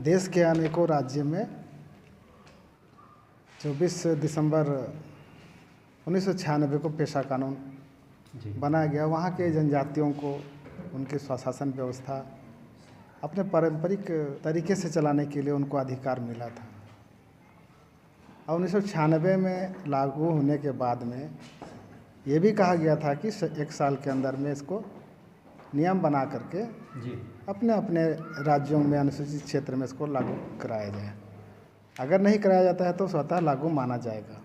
देश के अनेकों राज्य में 24 दिसंबर 1996 को पेशा कानून बनाया गया। वहाँ के जनजातियों को उनके स्वशासन व्यवस्था अपने पारंपरिक तरीके से चलाने के लिए उनको अधिकार मिला था। और 1996 में लागू होने के बाद में ये भी कहा गया था कि 1 साल के अंदर में इसको नियम बना करके अपने अपने राज्यों में अनुसूचित क्षेत्र में इसको लागू कराया जाए। अगर नहीं कराया जाता है तो स्वतः लागू माना जाएगा।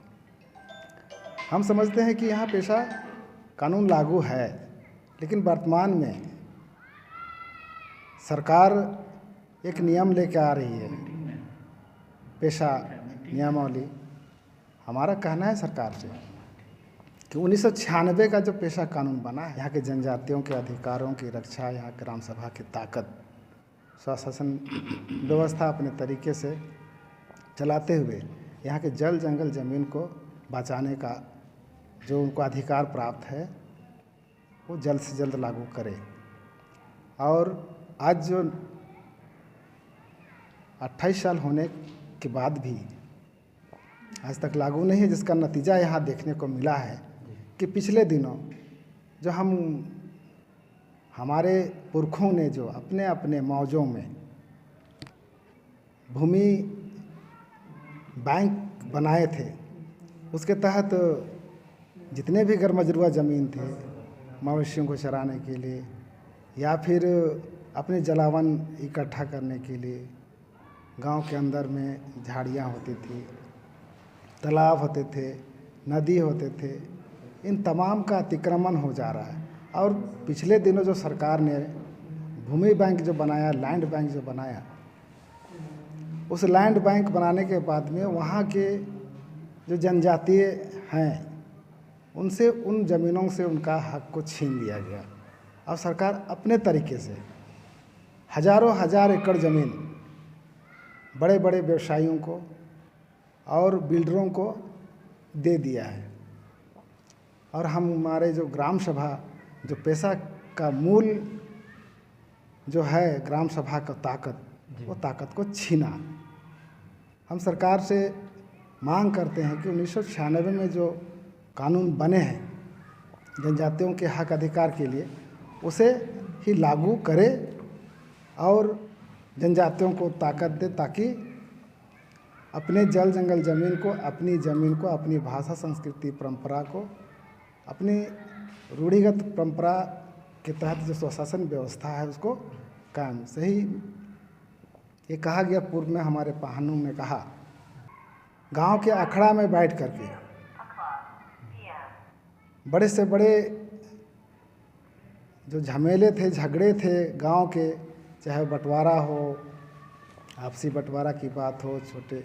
हम समझते हैं कि यहाँ पेशा कानून लागू है, लेकिन वर्तमान में सरकार एक नियम लेके आ रही है, पेशा नियमावली। हमारा कहना है सरकार से कि 1996 का जो पेशा कानून बना है, यहाँ के जनजातियों के अधिकारों की रक्षा, यहाँ ग्राम सभा की ताकत, स्वशासन व्यवस्था अपने तरीके से चलाते हुए यहाँ के जल जंगल ज़मीन को बचाने का जो उनको अधिकार प्राप्त है वो जल्द से जल्द लागू करे। और आज जो 28 साल होने के बाद भी आज तक लागू नहीं है, जिसका नतीजा यहाँ देखने को मिला है कि पिछले दिनों जो हमारे पुरखों ने जो अपने अपने मौजों में भूमि बैंक बनाए थे, उसके तहत जितने भी गैरमजरूआ ज़मीन थे मवेशियों को चराने के लिए या फिर अपने जलावन इकट्ठा करने के लिए, गांव के अंदर में झाड़ियाँ होती थी, तालाब होते थे, नदी होते थे, इन तमाम का अतिक्रमण हो जा रहा है। और पिछले दिनों जो सरकार ने भूमि बैंक जो बनाया, लैंड बैंक जो बनाया, उस लैंड बैंक बनाने के बाद में वहाँ के जो जनजातीय हैं उनसे उन ज़मीनों से उनका हक को छीन लिया गया। अब सरकार अपने तरीके से हज़ारों हज़ार एकड़ ज़मीन बड़े बड़े व्यवसायियों को और बिल्डरों को दे दिया है। और हमारे जो ग्राम सभा जो पेशा का मूल जो है ग्राम सभा का ताकत, वो ताकत को छीना। हम सरकार से मांग करते हैं कि 1996 में जो कानून बने हैं जनजातियों के हक अधिकार के लिए, उसे ही लागू करे और जनजातियों को ताकत दे, ताकि अपने जल जंगल ज़मीन को, अपनी ज़मीन को, अपनी भाषा संस्कृति परंपरा को, अपनी रूढ़िगत परंपरा के तहत जो स्वशासन व्यवस्था है उसको कायम। सही ये कहा गया, पूर्व में हमारे पहानों ने कहा, गांव के अखड़ा में बैठ करके बड़े से बड़े जो झमेले थे, झगड़े थे गांव के, चाहे बंटवारा हो, आपसी बंटवारा की बात हो, छोटे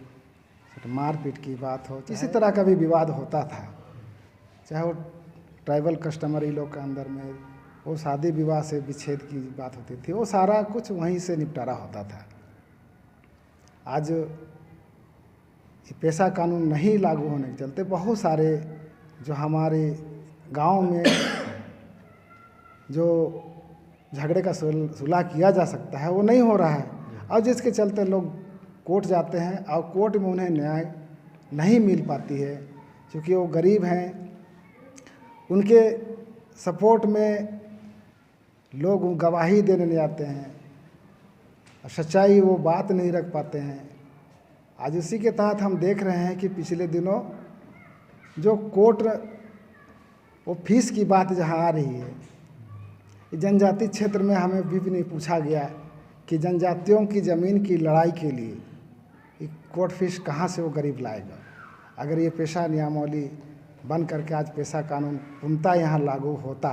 मारपीट की बात हो, किसी तरह का भी विवाद होता था, चाहे वो ट्राइबल कस्टमर इन लोग के अंदर में वो शादी विवाह से विच्छेद की बात होती थी, वो सारा कुछ वहीं से निपटारा होता था। आज ये पेशा कानून नहीं लागू होने के चलते बहुत सारे जो हमारे गांव में जो झगड़े का सुलह किया जा सकता है वो नहीं हो रहा है। और जिसके चलते लोग कोर्ट जाते हैं और कोर्ट में उन्हें न्याय नहीं मिल पाती है, क्योंकि वो गरीब हैं। उनके सपोर्ट में लोग गवाही देने जाते हैं और सच्चाई वो बात नहीं रख पाते हैं। आज उसी के तहत हम देख रहे हैं कि पिछले दिनों जो कोर्ट वो फीस की बात जहाँ आ रही है, जनजाति क्षेत्र में हमें भी नहीं पूछा गया कि जनजातियों की ज़मीन की लड़ाई के लिए कोर्ट फीस कहाँ से वो गरीब लाएगा। अगर ये पेशा नियमावली बन करके आज पेशा कानून पूर्णतः यहाँ लागू होता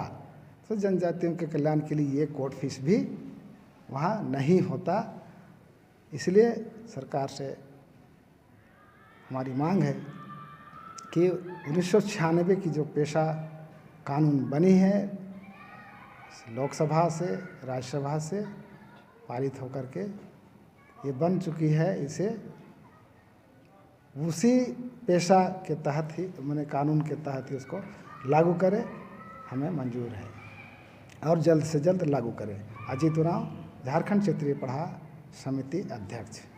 तो जनजातियों के कल्याण के लिए ये कोर्ट फीस भी वहाँ नहीं होता। इसलिए सरकार से हमारी मांग है कि 1996 की जो पेशा कानून बनी है, लोकसभा से, राज्यसभा से पारित होकर के ये बन चुकी है, इसे उसी पेशा के तहत ही, मैंने कानून के तहत ही उसको लागू करें, हमें मंजूर है और जल्द से जल्द लागू करें। अजीत उरांव, झारखंड क्षेत्रीय प्रभार, समिति अध्यक्ष।